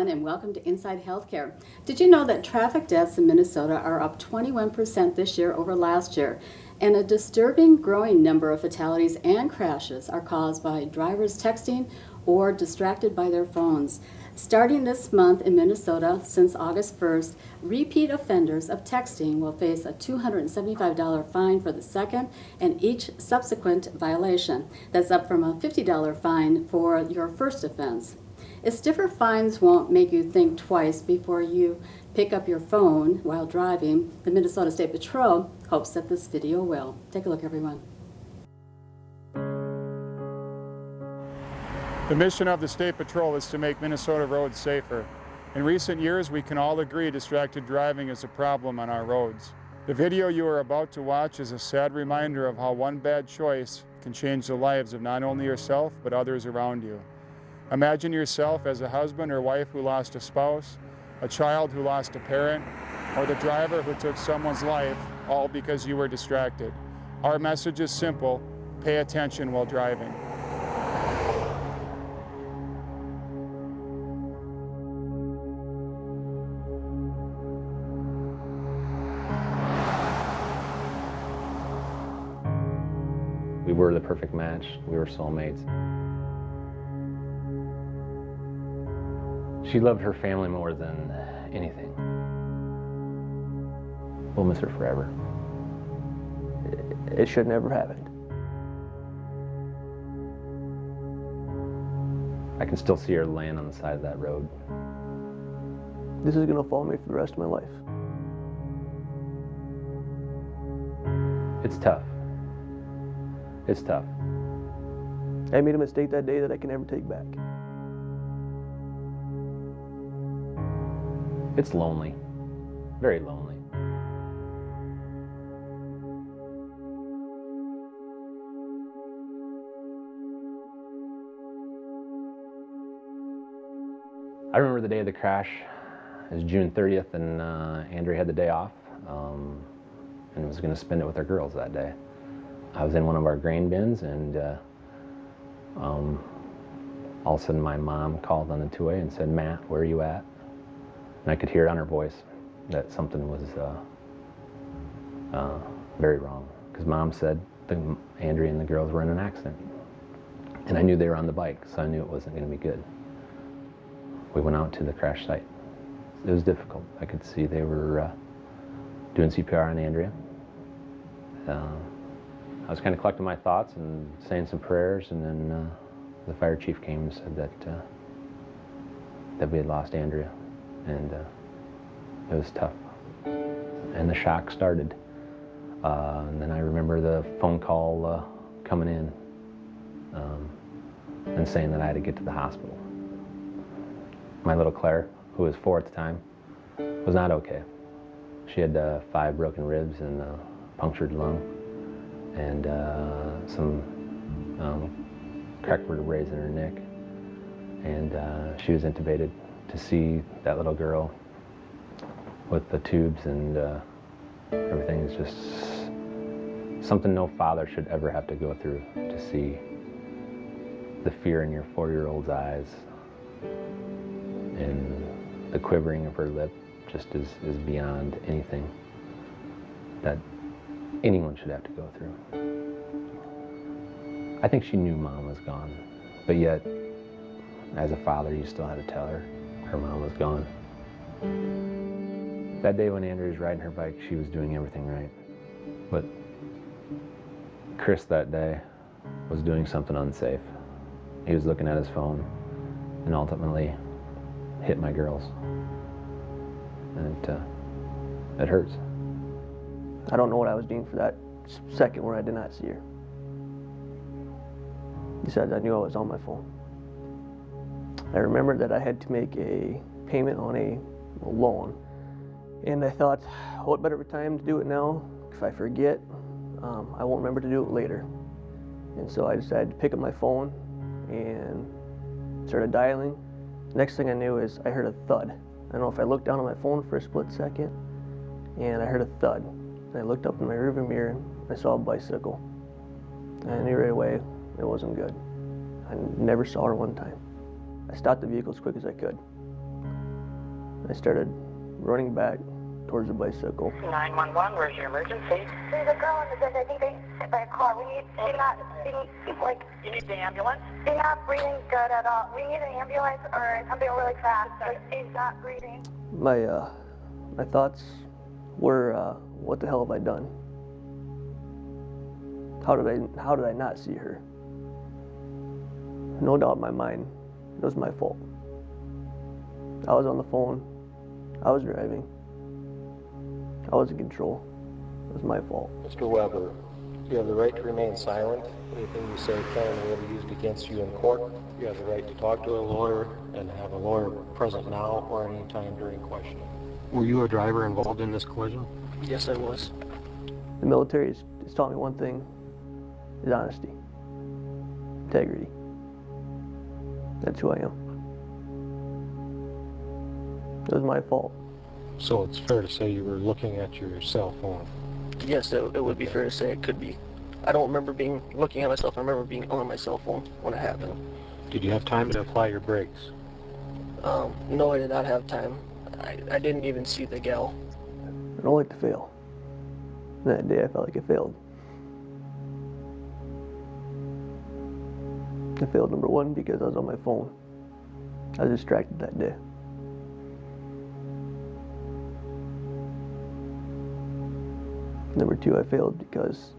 everyone, and welcome to Inside Healthcare. Did you know that traffic deaths in Minnesota are up 21% this year over last year? And a disturbing growing number of fatalities and crashes are caused by drivers texting or distracted by their phones. Starting this month in Minnesota, since August 1st, repeat offenders of texting will face a $275 fine for the second and each subsequent violation. That's up from a $50 fine for your first offense. If stiffer fines won't make you think twice before you pick up your phone while driving, the Minnesota State Patrol hopes that this video will. Take a look, everyone. The mission of the State Patrol is to make Minnesota roads safer. In recent years, we can all agree distracted driving is a problem on our roads. The video you are about to watch is a sad reminder of how one bad choice can change the lives of not only yourself, but others around you. Imagine yourself as a husband or wife who lost a spouse, a child who lost a parent, or the driver who took someone's life, all because you were distracted. Our message is simple: pay attention while driving. We were the perfect match. We were soulmates. She loved her family more than anything. We'll miss her forever. It should never happened. I can still see her laying on the side of that road. This is gonna follow me for the rest of my life. It's tough. It's tough. I made a mistake that day that I can never take back. It's lonely. Very lonely. I remember the day of the crash. It was June 30th, and Andrea had the day off and was going to spend it with her girls that day. I was in one of our grain bins, and all of a sudden my mom called on the 2A and said, "Matt, where are you at?" And I could hear it on her voice that something was very wrong, because Mom said Andrea and the girls were in an accident. And I knew they were on the bike, so I knew it wasn't going to be good. We went out to the crash site. It was difficult. I could see they were doing CPR on Andrea. I was kind of collecting my thoughts and saying some prayers, and then the fire chief came and said that we had lost Andrea. And it was tough. And the shock started. And then I remember the phone call coming in and saying that I had to get to the hospital. My little Claire, who was 4 at the time, was not okay. She had 5 broken ribs and a punctured lung, and some cracked vertebrae in her neck. And she was intubated. To see that little girl with the tubes and everything is just something no father should ever have to go through. To see the fear in your 4-year-old's eyes and the quivering of her lip just is beyond anything that anyone should have to go through. I think she knew Mom was gone, but yet, as a father, you still had to tell her her mom was gone. That day when Andrea was riding her bike, she was doing everything right. But Chris that day was doing something unsafe. He was looking at his phone and ultimately hit my girls. And it hurts. I don't know what I was doing for that second where I did not see her. Besides, I knew I was on my phone. I remembered that I had to make a payment on a loan, and I thought, what better time to do it now? If I forget, I won't remember to do it later. And so I decided to pick up my phone and started dialing. Next thing I knew is I heard a thud. I don't know if I looked down at my phone for a split second, and I heard a thud. And I looked up in my rearview mirror, and I saw a bicycle. And I knew right away it wasn't good. I never saw her one time. I stopped the vehicle as quick as I could. I started running back towards the bicycle. 911, where's your emergency? There's a girl in the bed. I think they hit by a car. You need the ambulance? She's not breathing good at all. We need an ambulance or something really fast. Like, she's not breathing. My thoughts were, what the hell have I done? How did I not see her? No doubt in my mind, it was my fault. I was on the phone. I was driving. I was in control. It was my fault. Mr. Weber, you have the right to remain silent. Anything you say can be used against you in court. You have the right to talk to a lawyer and have a lawyer present now or any time during questioning. Were you a driver involved in this collision? Yes, I was. The military has taught me one thing, is honesty, integrity. That's who I am. It was my fault. So it's fair to say you were looking at your cell phone. Yes, it would be fair to say it could be. I don't remember looking at myself. I remember being on my cell phone when it happened. Did you have time to apply your brakes? No, I did not have time. I didn't even see the gal. I don't like to fail. That day I felt like I failed. I failed, number one, because I was on my phone. I was distracted that day. Number two, I failed because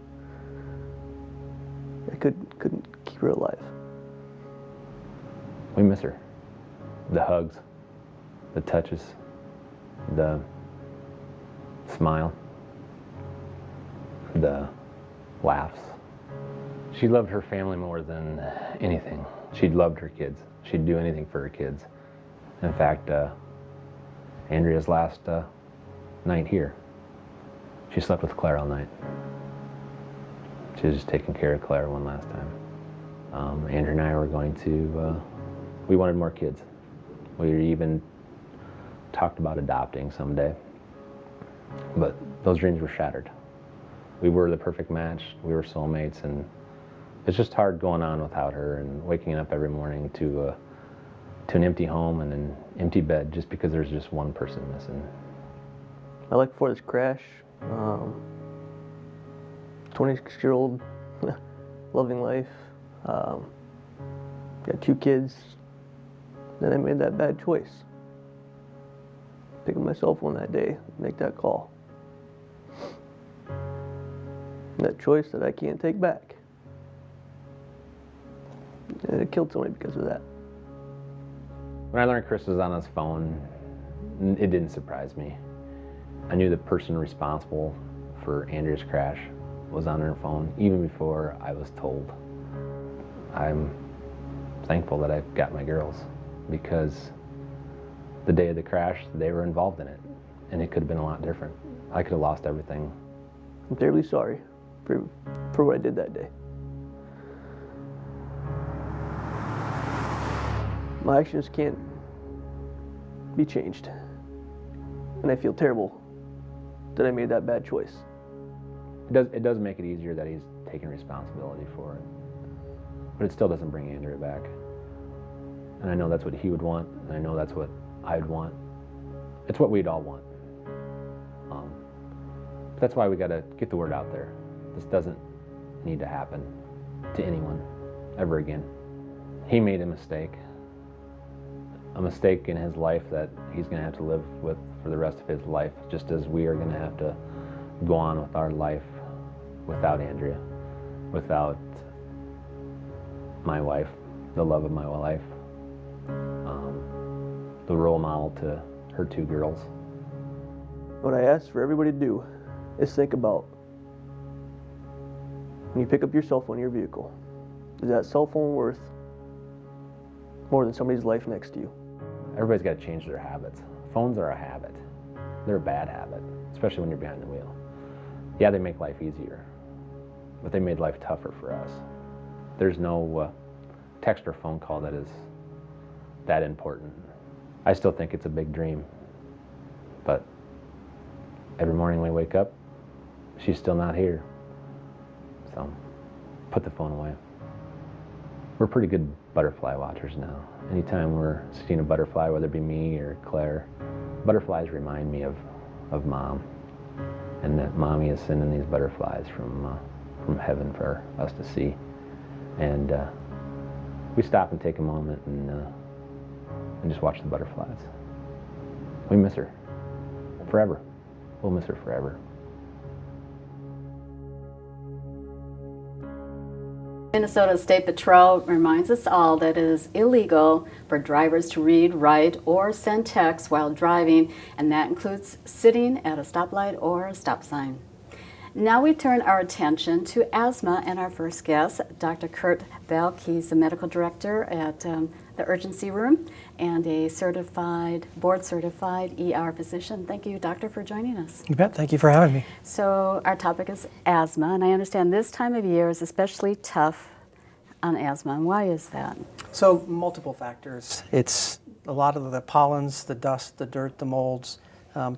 I couldn't keep her alive. We miss her. The hugs, the touches, the smile, the laughs. She loved her family more than anything. She loved her kids. She'd do anything for her kids. In fact, Andrea's last night here, she slept with Claire all night. She was just taking care of Claire one last time. Andrew and I were going to, we wanted more kids. We even talked about adopting someday, but those dreams were shattered. We were the perfect match, we were soulmates, and it's just hard going on without her and waking up every morning to an empty home and an empty bed just because there's just one person missing. I like before this crash, 26-year-old, loving life, got 2 kids. Then I made that bad choice. Pick up my cell phone that day, make that call. That choice that I can't take back. And it killed somebody because of that. When I learned Chris was on his phone, it didn't surprise me. I knew the person responsible for Andrea's crash was on her phone even before I was told. I'm thankful that I've got my girls because the day of the crash, they were involved in it, and it could have been a lot different. I could have lost everything. I'm terribly sorry for what I did that day. My actions can't be changed, and I feel terrible that I made that bad choice. It does make it easier that he's taking responsibility for it, but it still doesn't bring Andrea back. And I know that's what he would want, and I know that's what I'd want. It's what we'd all want. That's why we got to get the word out there. This doesn't need to happen to anyone ever again. He made a mistake in his life that he's going to have to live with for the rest of his life, just as we are going to have to go on with our life without Andrea, without my wife, the love of my life, the role model to her 2 girls. What I ask for everybody to do is think about when you pick up your cell phone in your vehicle, is that cell phone worth more than somebody's life next to you? Everybody's got to change their habits. Phones are a habit. They're a bad habit, especially when you're behind the wheel. Yeah, they make life easier, but they made life tougher for us. There's no text or phone call that is that important. I still think it's a big dream, but every morning we wake up, she's still not here. So, put the phone away. We're pretty good butterfly watchers now. Anytime we're seeing a butterfly, whether it be me or Claire, Butterflies remind me of Mom, and that Mommy is sending these butterflies from heaven for us to see. And we stop and take a moment and just watch the butterflies. We miss her forever. We'll miss her forever. Minnesota State Patrol reminds us all that it is illegal for drivers to read, write, or send texts while driving, and that includes sitting at a stoplight or a stop sign. Now we turn our attention to asthma and our first guest, Dr. Curt Belk. He's the medical director at the urgency room and a board-certified ER physician. Thank you, doctor, for joining us. You bet. Thank you for having me. So our topic is asthma, and I understand this time of year is especially tough on asthma. And why is that? So multiple factors. It's a lot of the pollens, the dust, the dirt, the molds.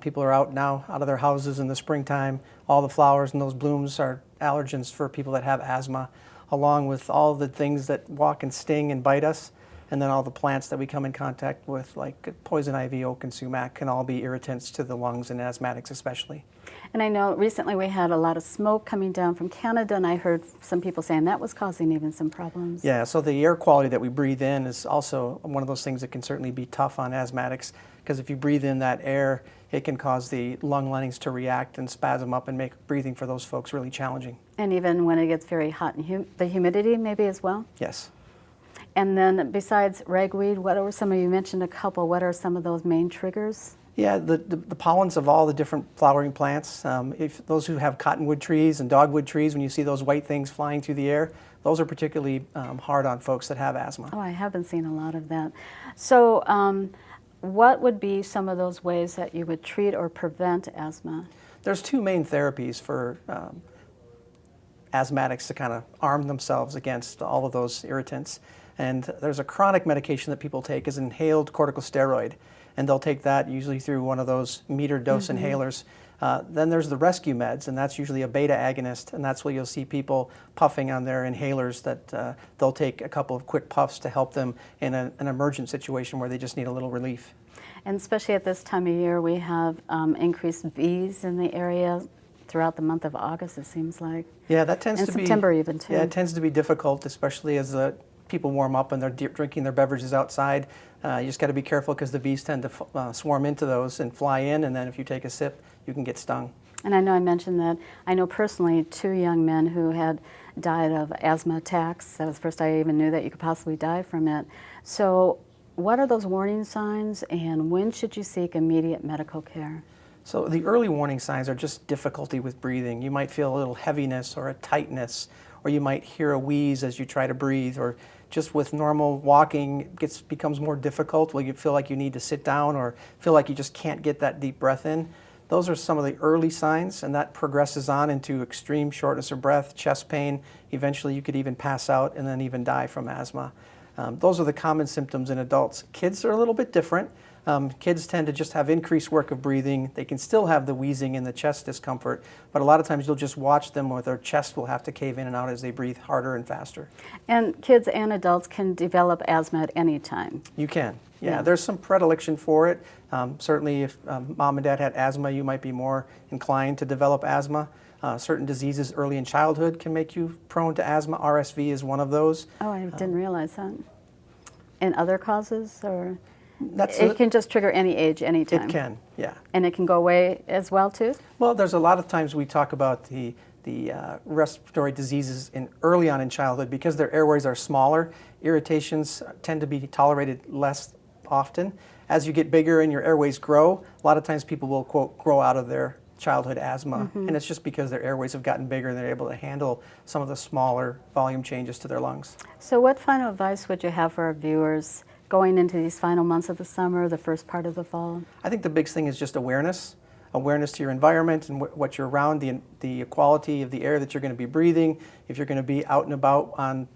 People are out now, out of their houses in the springtime. All the flowers and those blooms are allergens for people that have asthma, along with all the things that walk and sting and bite us, and then all the plants that we come in contact with, like poison ivy, oak, and sumac, can all be irritants to the lungs and asthmatics especially. And I know recently we had a lot of smoke coming down from Canada, and I heard some people saying that was causing even some problems. Yeah, so the air quality that we breathe in is also one of those things that can certainly be tough on asthmatics, because if you breathe in that air, it can cause the lung linings to react and spasm up and make breathing for those folks really challenging. And even when it gets very hot and the humidity maybe as well? Yes. And then besides ragweed, what are some of, you mentioned a couple, what are some of those main triggers? Yeah, the pollens of all the different flowering plants. If those who have cottonwood trees and dogwood trees, when you see those white things flying through the air, those are particularly hard on folks that have asthma. Oh, I have been seeing a lot of that. So what would be some of those ways that you would treat or prevent asthma? There's two main therapies for asthmatics to kind of arm themselves against all of those irritants. And there's a chronic medication that people take is inhaled corticosteroid. And they'll take that usually through one of those metered dose inhalers. Then there's the rescue meds, and that's usually a beta agonist, and that's where you'll see people puffing on their inhalers that they'll take a couple of quick puffs to help them in an emergent situation where they just need a little relief. And especially at this time of year, we have increased bees in the area throughout the month of August, it seems like. Yeah, that tends to be... And September even, too. Yeah, it tends to be difficult, especially as people warm up and they're drinking their beverages outside. You just got to be careful because the bees tend to swarm into those and fly in, and then if you take a sip, you can get stung. And I know I mentioned that I know personally 2 young men who had died of asthma attacks. That was the first I even knew that you could possibly die from it. So what are those warning signs, and when should you seek immediate medical care? So the early warning signs are just difficulty with breathing. You might feel a little heaviness or a tightness, or you might hear a wheeze as you try to breathe, or just with normal walking it becomes more difficult where you feel like you need to sit down or feel like you just can't get that deep breath in. Those are some of the early signs, and that progresses on into extreme shortness of breath, chest pain. Eventually you could even pass out and then even die from asthma. Those are the common symptoms in adults. Kids are a little bit different. Kids tend to just have increased work of breathing. They can still have the wheezing and the chest discomfort, but a lot of times you'll just watch them where their chest will have to cave in and out as they breathe harder and faster. And kids and adults can develop asthma at any time. You can. Yeah, there's some predilection for it. Certainly if mom and dad had asthma, you might be more inclined to develop asthma. Certain diseases early in childhood can make you prone to asthma. RSV is one of those. Oh, I didn't realize that. And other causes, or? It can just trigger any age, any time. It can, yeah. And it can go away as well, too? Well, there's a lot of times we talk about the respiratory diseases early on in childhood because their airways are smaller. Irritations tend to be tolerated less often. As you get bigger and your airways grow, a lot of times people will, quote, grow out of their childhood asthma. And it's just because their airways have gotten bigger and they're able to handle some of the smaller volume changes to their lungs. So what final advice would you have for our viewers going into these final months of the summer, the first part of the fall? I think the biggest thing is just awareness. Awareness to your environment and what you're around, the quality of the air that you're going to be breathing. If you're going to be out and about on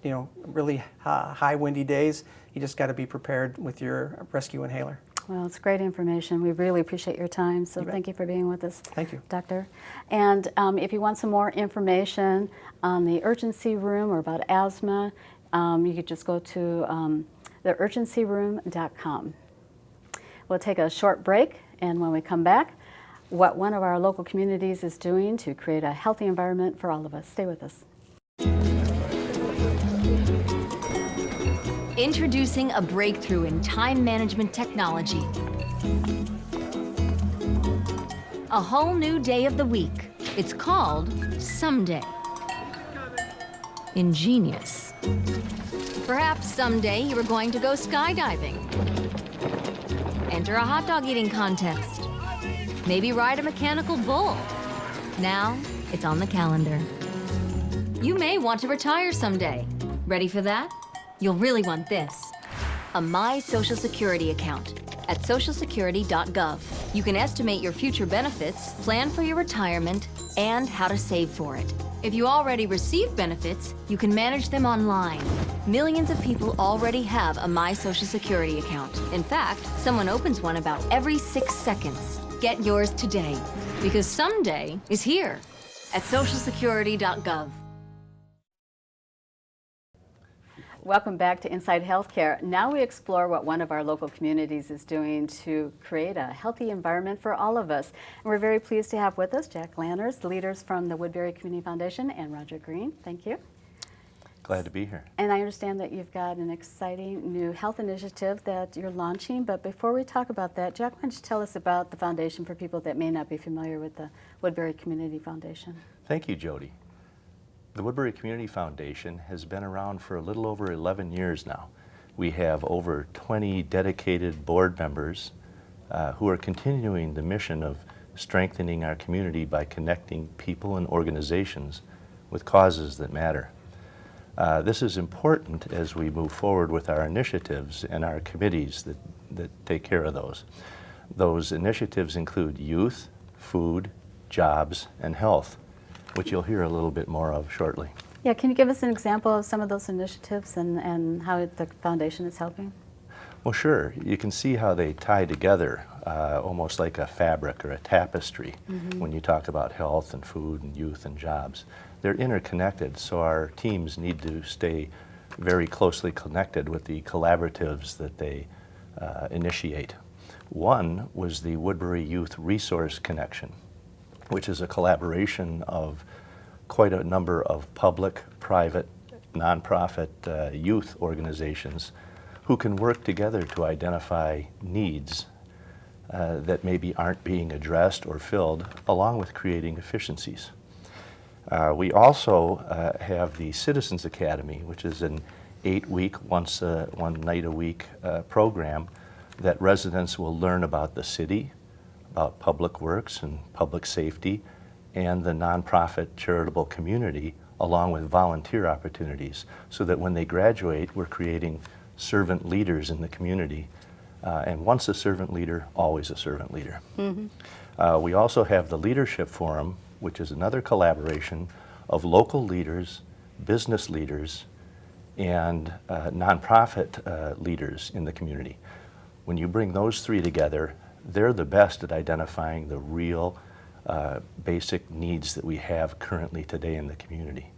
really high windy days, you just got to be prepared with your rescue inhaler. Well, it's great information. We really appreciate your time, so thank you for being with us. Thank you. Doctor. And if you want some more information on the urgency room or about asthma, you could just go to theurgencyroom.com. We'll take a short break, and when we come back, what one of our local communities is doing to create a healthy environment for all of us. Stay with us. Introducing a breakthrough in time management technology. A whole new day of the week. It's called Someday. Ingenious. Perhaps someday you were going to go skydiving. Enter a hot dog eating contest. Maybe ride a mechanical bull. Now it's on the calendar. You may want to retire someday. Ready for that? You'll really want this. A My Social Security account at socialsecurity.gov. You can estimate your future benefits, plan for your retirement, and how to save for it. If you already receive benefits, you can manage them online. Millions of people already have a My Social Security account. In fact, someone opens one about every 6 seconds. Get yours today, because someday is here at socialsecurity.gov. Welcome back to Inside Healthcare. Now we explore what one of our local communities is doing to create a healthy environment for all of us. And we're very pleased to have with us Jack Lanners, leaders from the Woodbury Community Foundation, and Roger Green. Thank you. Glad to be here. And I understand that you've got an exciting new health initiative that you're launching, but before we talk about that, Jack, why don't you tell us about the foundation for people that may not be familiar with the Woodbury Community Foundation? Thank you, Jody. The Woodbury Community Foundation has been around for a little over 11 years now. We have over 20 dedicated board members who are continuing the mission of strengthening our community by connecting people and organizations with causes that matter. This is important as we move forward with our initiatives and our committees that take care of those. Those initiatives include youth, food, jobs, and health, which you'll hear a little bit more of shortly. Yeah, can you give us an example of some of those initiatives and how the foundation is helping? Well, sure. You can see how they tie together, almost like a fabric or a tapestry, when you talk about health and food and youth and jobs. They're interconnected, so our teams need to stay very closely connected with the collaboratives that they initiate. One was the Woodbury Youth Resource Connection, which is a collaboration of quite a number of public, private, nonprofit youth organizations who can work together to identify needs that maybe aren't being addressed or filled, along with creating efficiencies. We also have the Citizens Academy, which is an 8-week, one night a week program that residents will learn about the city, about public works and public safety, and the nonprofit charitable community, along with volunteer opportunities, so that when they graduate, we're creating servant leaders in the community. And once a servant leader, always a servant leader. We also have the Leadership Forum, which is another collaboration of local leaders, business leaders, and nonprofit leaders in the community. When you bring those three together, they're the best at identifying the real basic needs that we have currently today in the community.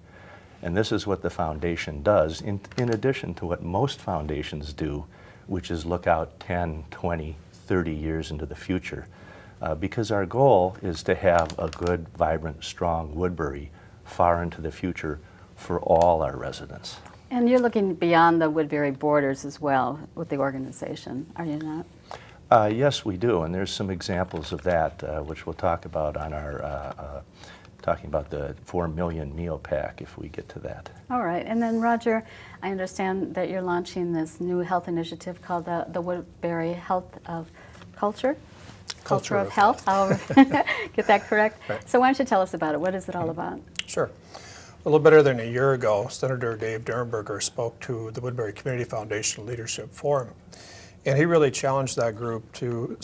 And this is what the foundation does, in addition to what most foundations do, which is look out 10, 20, 30 years into the future. Because our goal is to have a good, vibrant, strong Woodbury far into the future for all our residents. And you're looking beyond the Woodbury borders as well with the organization, are you not? Yes, we do, and there's some examples of that, which we'll talk about on our, talking about the 4 million meal pack if we get to that. All right, and then Roger, I understand that you're launching this new health initiative called the Woodbury Health of Culture? Culture of Health, I'll get that correct. Right. So why don't you tell us about it? What is it all about? Sure. A little better than a year ago, Senator Dave Durenberger spoke to the Woodbury Community Foundation Leadership Forum. And he really challenged that group to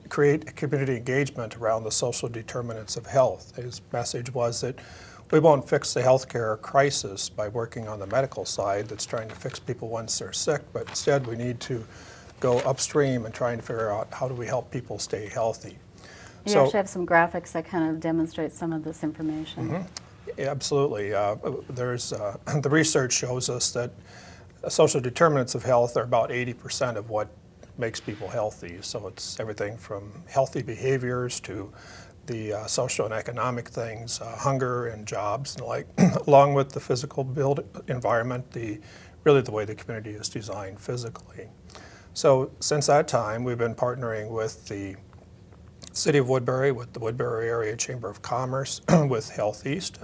create community engagement around the social determinants of health. His message was that we won't fix the healthcare crisis by working on the medical side that's trying to fix people once they're sick, but instead we need to go upstream and trying to figure out how do we help people stay healthy. You actually have some graphics that kind of demonstrate some of this information. Yeah, absolutely. There's the research shows us that social determinants of health are about 80% of what makes people healthy. So it's everything from healthy behaviors to the social and economic things, hunger and jobs and the like, along with the physical build environment, really the way the community is designed physically. So since that time, we've been partnering with the City of Woodbury, with the Woodbury Area Chamber of Commerce, with Health East,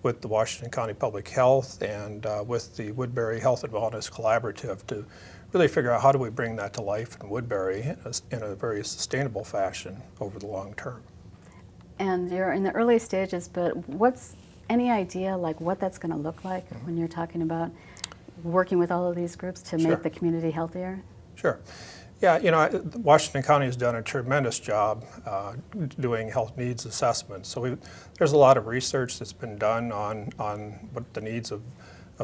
with the Washington County Public Health, and with the Woodbury Health and Wellness Collaborative to really figure out how do we bring that to life in Woodbury in a very sustainable fashion over the long term. And you're in the early stages, but what's any idea like what that's going to look like when you're talking about working with all of these groups to Sure. make the community healthier? Sure. Yeah, you know, Washington County has done a tremendous job doing health needs assessments. So there's a lot of research that's been done on what the needs of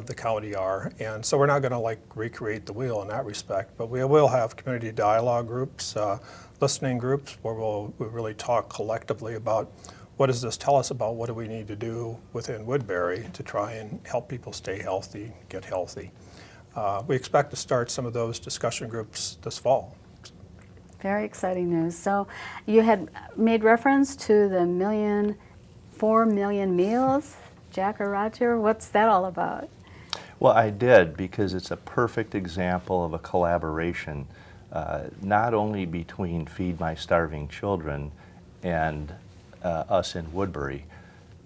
the county are. And so we're not going to like recreate the wheel in that respect, but we will have community dialogue groups, listening groups where we'll really talk collectively about what does this tell us about what do we need to do within Woodbury to try and help people stay healthy, get healthy. We expect to start some of those discussion groups this fall. Very exciting news. So you had made reference to the 4 million meals, Jack or Roger. What's that all about? Well, I did, because it's a perfect example of a collaboration, not only between Feed My Starving Children and us in Woodbury,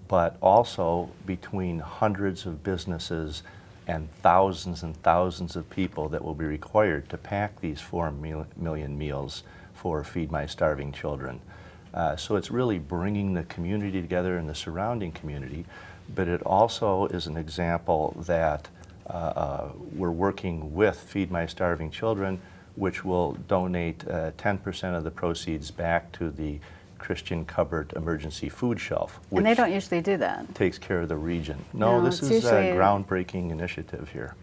but also between hundreds of businesses and thousands of people that will be required to pack these 4 million meals for Feed My Starving Children. So it's really bringing the community together and the surrounding community, but it also is an example that we're working with Feed My Starving Children, which will donate 10% of the proceeds back to the Christian Covered Emergency Food Shelf, which And they don't usually do that. takes care of the region. No, No, this it's is a usually- groundbreaking initiative here.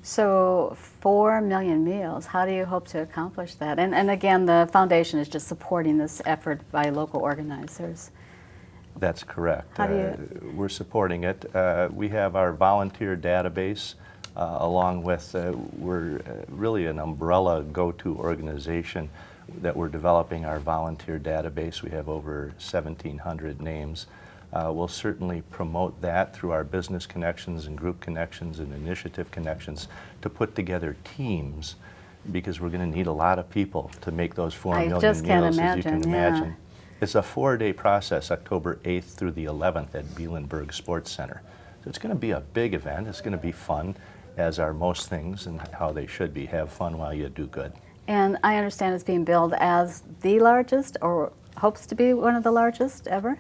So 4 million meals, how do you hope to accomplish that? And again, the foundation is just supporting this effort by local organizers. That's correct. How do you- We're supporting it. We have our volunteer database, along with, we're really an umbrella go-to organization that we're developing our volunteer database. We have over 1,700 names. We'll certainly promote that through our business connections and group connections and initiative connections to put together teams, because we're going to need a lot of people to make those 4 million just can't meals, as you can imagine, yeah. imagine. It's a 4-day process, October 8th through the 11th at Bielenberg Sports Center. So it's going to be a big event. It's going to be fun, as are most things and how they should be. Have fun while you do good. And I understand it's being billed as the largest, or hopes to be one of the largest ever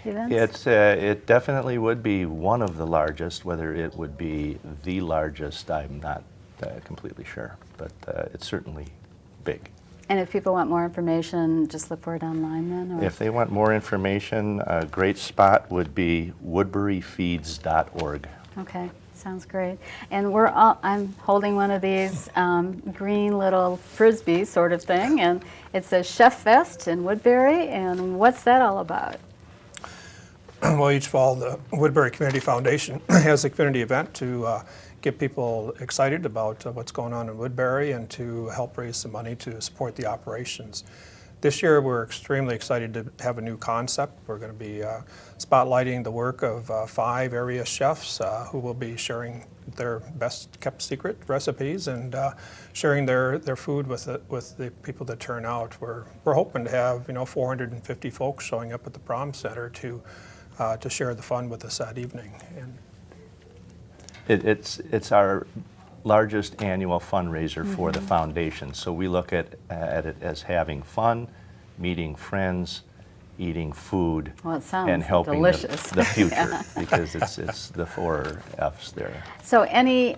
events? It definitely would be one of the largest. Whether it would be the largest, I'm not completely sure, but it's certainly big. And if people want more information, just look for it online then? Or? If they want more information, a great spot would be woodburyfeeds.org. Okay, sounds great. And I'm holding one of these green little frisbee sort of thing, and it says Chef Fest in Woodbury, and what's that all about? Well, each fall, the Woodbury Community Foundation has a community event to get people excited about what's going on in Woodbury and to help raise some money to support the operations. This year, we're extremely excited to have a new concept. We're going to be spotlighting the work of 5 area chefs who will be sharing their best kept secret recipes and sharing their food with the people that turn out. We're hoping to have 450 folks showing up at the prom center to share the fun with us that evening. And It's our largest annual fundraiser for the foundation. So we look at it as having fun, meeting friends, eating food, Well, it sounds and helping delicious. the future, Yeah. because it's the 4 F's there. So any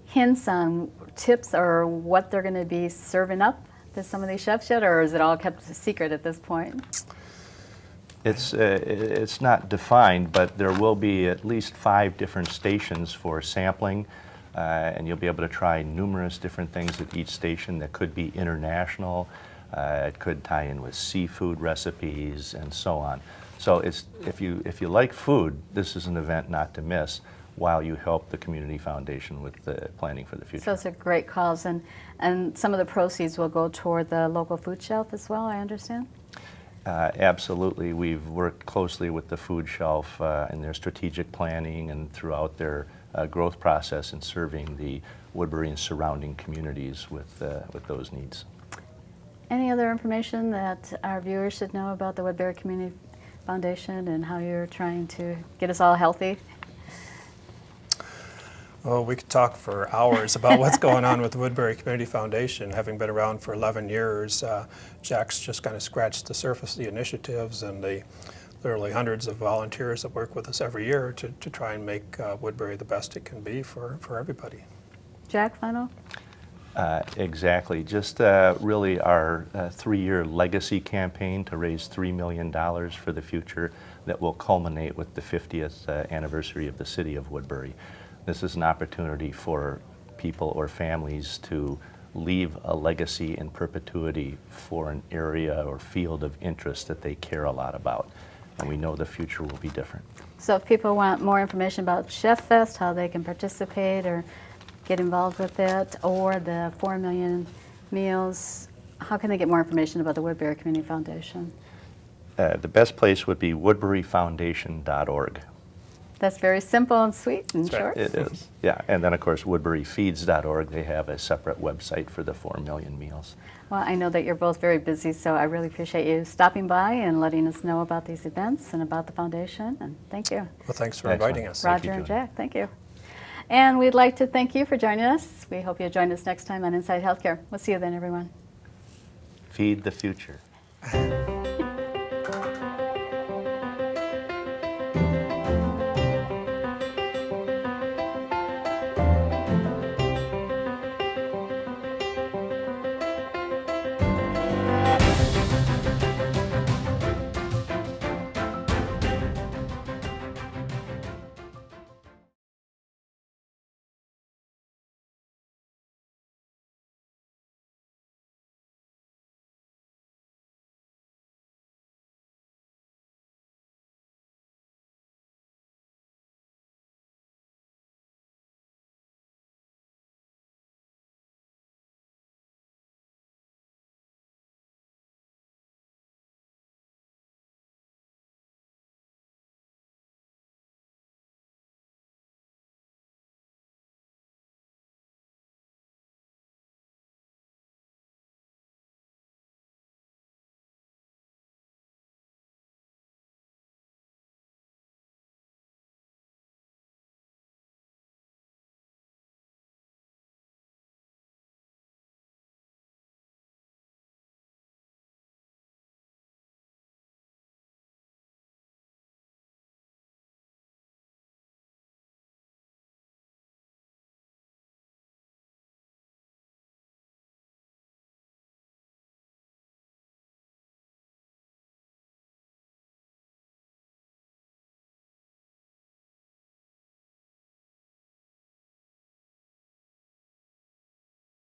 hints on tips or what they're going to be serving up to some of these chefs yet, or is it all kept a secret at this point? It's not defined, but there will be at least 5 different stations for sampling, and you'll be able to try numerous different things at each station that could be international. It could tie in with seafood recipes and so on. So if you like food, this is an event not to miss. while you help the Community Foundation with the planning for the future. So it's a great cause, and some of the proceeds will go toward the local food shelf as well, I understand? Absolutely. We've worked closely with the food shelf in their strategic planning and throughout their growth process in serving the Woodbury and surrounding communities with those needs. Any other information that our viewers should know about the Woodbury Community Foundation and how you're trying to get us all healthy? Well, we could talk for hours about what's going on with the Woodbury Community Foundation. Having been around for 11 years, Jack's just kind of scratched the surface of the initiatives and the literally hundreds of volunteers that work with us every year to try and make Woodbury the best it can be for everybody. Jack, final? Exactly. Just really our 3-year legacy campaign to raise $3 million for the future that will culminate with the 50th anniversary of the city of Woodbury. This is an opportunity for people or families to leave a legacy in perpetuity for an area or field of interest that they care a lot about. And we know the future will be different. So if people want more information about Chef Fest, how they can participate or get involved with it, or the 4 million meals, how can they get more information about the Woodbury Community Foundation? The best place would be woodburyfoundation.org. That's very simple and sweet and short. It is, yeah. And then, of course, woodburyfeeds.org, they have a separate website for the 4 million meals. Well, I know that you're both very busy, so I really appreciate you stopping by and letting us know about these events and about the foundation, and thank you. Well, thanks for inviting us. Roger and Jack, thank you. And we'd like to thank you for joining us. We hope you'll join us next time on Inside Healthcare. We'll see you then, everyone. Feed the future.